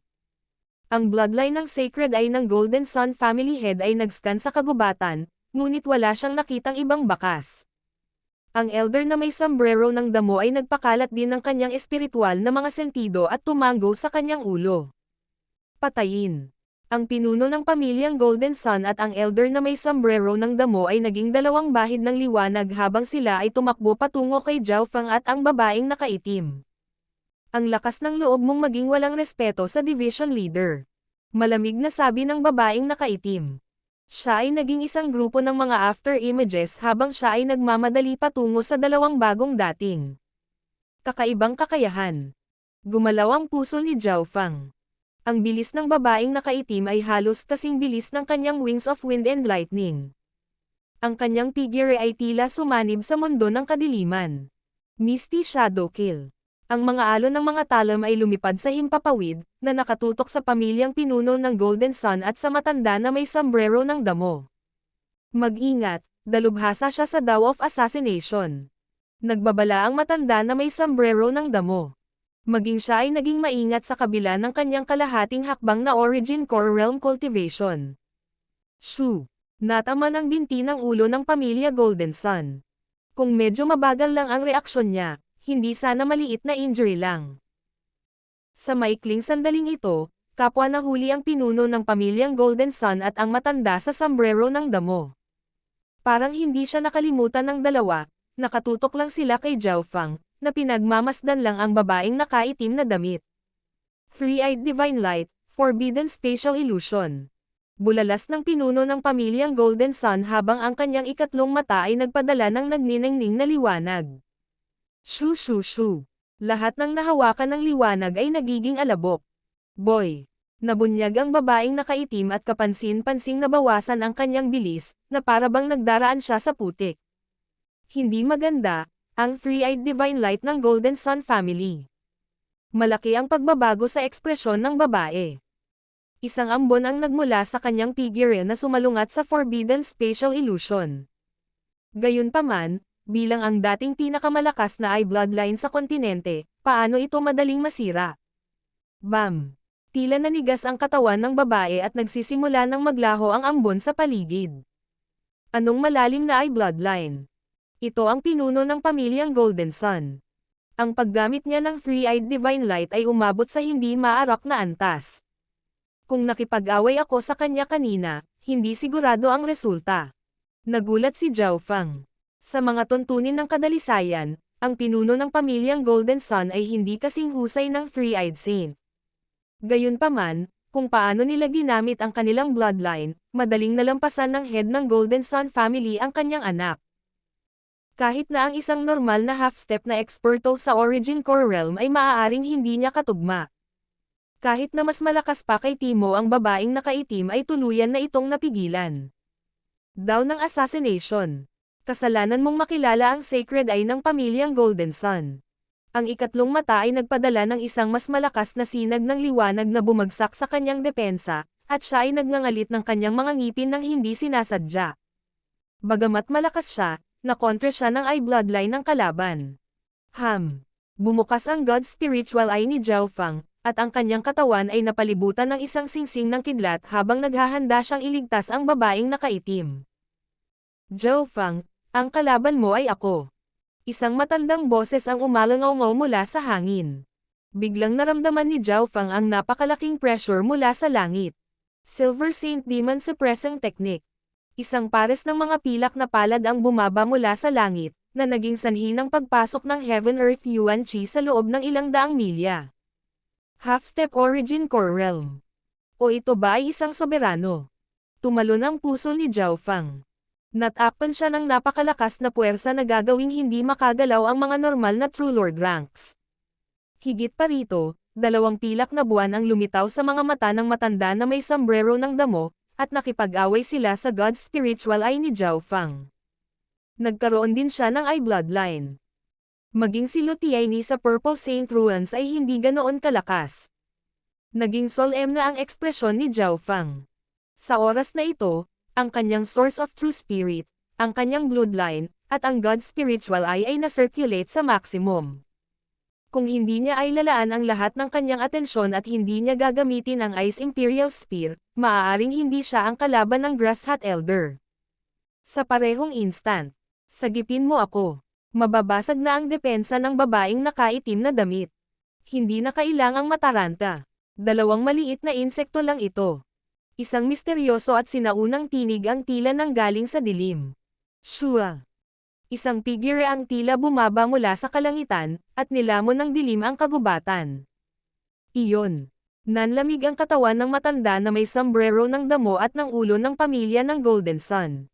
Speaker 1: Ang bloodline ng Sacred Eye ng Golden Sun family head ay nag-scan sa kagubatan, ngunit wala siyang nakitang ibang bakas. Ang elder na may sombrero ng damo ay nagpakalat din ng kanyang espiritual na mga sentido at tumanggo sa kanyang ulo. Patayin. Ang pinuno ng pamilyang Golden Sun at ang elder na may sombrero ng damo ay naging 2 bahid ng liwanag habang sila ay tumakbo patungo kay Zhao Feng at ang babaeng nakaitim. Ang lakas ng loob mong maging walang respeto sa division leader. Malamig na sabi ng babaeng nakaitim. Siya ay naging isang grupo ng mga after images habang siya ay nagmamadali patungo sa 2 bagong dating. Kakaibang kakayahan. Gumalaw ang puso ni Zhao Feng. Ang bilis ng babaeng nakaitim ay halos kasing bilis ng kanyang wings of wind and lightning. Ang kanyang figure ay tila sumanib sa mundo ng kadiliman. Misty Shadow Kill. Ang mga alon ng mga talam ay lumipad sa himpapawid, na nakatutok sa pamilyang pinuno ng Golden Sun at sa matanda na may sombrero ng damo. Mag-ingat, dalubhasa siya sa Daw of Assassination. Nagbabala ang matanda na may sombrero ng damo. Maging siya ay naging maingat sa kabila ng kanyang kalahating hakbang na Origin Core Realm Cultivation. Shoo! Natama ng binti ng ulo ng pamilya Golden Sun. Kung medyo mabagal lang ang reaksyon niya, hindi sana maliit na injury lang. Sa maikling sandaling ito, kapwa nahuli ang pinuno ng pamilyang Golden Sun at ang matanda sa sombrero ng damo. Parang hindi siya nakalimutan ng dalawa, nakatutok lang sila kay Zhao Fang, na pinagmamasdan lang ang babaeng nakaitim na damit. Three-eyed Divine Light, Forbidden Spatial Illusion. Bulalas ng pinuno ng pamilyang Golden Sun habang ang kanyang ikatlong mata ay nagpadala ng nagniningning na liwanag. Shoo shoo shoo. Lahat ng nahawakan ng liwanag ay nagiging alabok. Boy! Nabunyag ang babaeng nakaitim at kapansin-pansing nabawasan ang kanyang bilis, na parabang nagdaraan siya sa putik. Hindi maganda, ang Three-eyed Divine Light ng Golden Sun family. Malaki ang pagbabago sa ekspresyon ng babae. Isang ambon ang nagmula sa kanyang figure na sumalungat sa Forbidden Spatial Illusion. Gayunpaman, bilang ang dating pinakamalakas na eye bloodline sa kontinente, paano ito madaling masira? Bam! Tila nanigas ang katawan ng babae at nagsisimula ng maglaho ang ambon sa paligid. Anong malalim na eye bloodline? Ito ang pinuno ng pamilyang Golden Sun. Ang paggamit niya ng Three-eyed Divine Light ay umabot sa hindi maarak na antas. Kung nakipag-away ako sa kanya kanina, hindi sigurado ang resulta. Nagulat si Zhao Fang. Sa mga tuntunin ng kadalisayan, ang pinuno ng pamilyang Golden Sun ay hindi kasing husay ng Three-eyed Saint. Gayunpaman, kung paano nila ginamit ang kanilang bloodline, madaling nalampasan ng head ng Golden Sun family ang kanyang anak. Kahit na ang isang normal na half-step na eksperto sa Origin Core Realm ay maaaring hindi niya katugma. Kahit na mas malakas pa kay Timo ang babaeng nakaitim ay tuluyan na itong napigilan. Daw ng assassination. Kasalanan mong makilala ang sacred eye ng pamilyang Golden Sun. Ang ikatlong mata ay nagpadala ng isang mas malakas na sinag ng liwanag na bumagsak sa kanyang depensa, at siya ay nagngangalit ng kanyang mga ngipin nang hindi sinasadya. Bagamat malakas siya, nakontra siya ng eye bloodline ng kalaban. Bumukas ang God Spiritual Eye ni Zhao Fang, at ang kanyang katawan ay napalibutan ng isang singsing ng kidlat habang naghahanda siyang iligtas ang babaeng nakaitim. Zhao Fang, ang kalaban mo ay ako. Isang matandang boses ang umalangaw mula sa hangin. Biglang naramdaman ni Zhao Fang ang napakalaking pressure mula sa langit. Silver Saint Demon Suppressing Technique. Isang pares ng mga pilak na palad ang bumaba mula sa langit, na naging sanhi ng pagpasok ng Heaven-Earth Yuan Qi sa loob ng ilang daang milya. Half-step Origin Core Realm. O ito ba ay isang soberano? Tumalon ang puso ni Zhao Fang. Natakpan siya ng napakalakas na puwersa na gagawing hindi makagalaw ang mga normal na True Lord ranks. Higit pa rito, dalawang pilak na buwan ang lumitaw sa mga mata ng matanda na may sombrero ng damo, at nakipag-away sila sa God Spiritual Eye ni Zhao Fang. Nagkaroon din siya ng eye bloodline. Maging si Lutiaini sa Purple Saint Ruins ay hindi ganoon kalakas. Naging solemn na ang ekspresyon ni Zhao Fang. Sa oras na ito, ang kanyang source of true spirit, ang kanyang bloodline, at ang God Spiritual Eye ay na-circulate sa maximum. Kung hindi niya ay lalaan ang lahat ng kanyang atensyon at hindi niya gagamitin ang Ice Imperial Spear, maaaring hindi siya ang kalaban ng Grass Hat Elder. Sa parehong instant, sagipin mo ako. Mababasag na ang depensa ng babaeng nakaitim na damit. Hindi na kailangang mataranta. Dalawang maliit na insekto lang ito. Isang misteryoso at sinaunang tinig ang tila nang galing sa dilim. Shua! Isang figure ang tila bumaba mula sa kalangitan, at nilamon ng dilim ang kagubatan. Iyon. Nanlamig ang katawan ng matanda na may sombrero ng damo at ng ulo ng pamilya ng Golden Sun.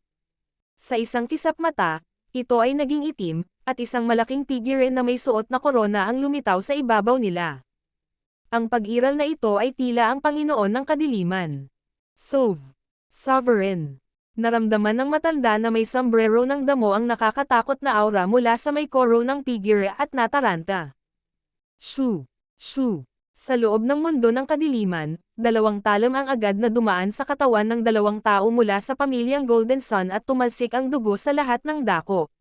Speaker 1: Sa isang kisap mata, ito ay naging itim, at isang malaking figure na may suot na korona ang lumitaw sa ibabaw nila. Ang pag-iral na ito ay tila ang Panginoon ng Kadiliman. Sovereign. Naramdaman ng matanda na may sombrero ng damo ang nakakatakot na aura mula sa may koro ng figure at nataranta. Shoo! Shoo! Sa loob ng mundo ng kadiliman, dalawang talam ang agad na dumaan sa katawan ng dalawang tao mula sa pamilyang Golden Sun at tumalsik ang dugo sa lahat ng dako.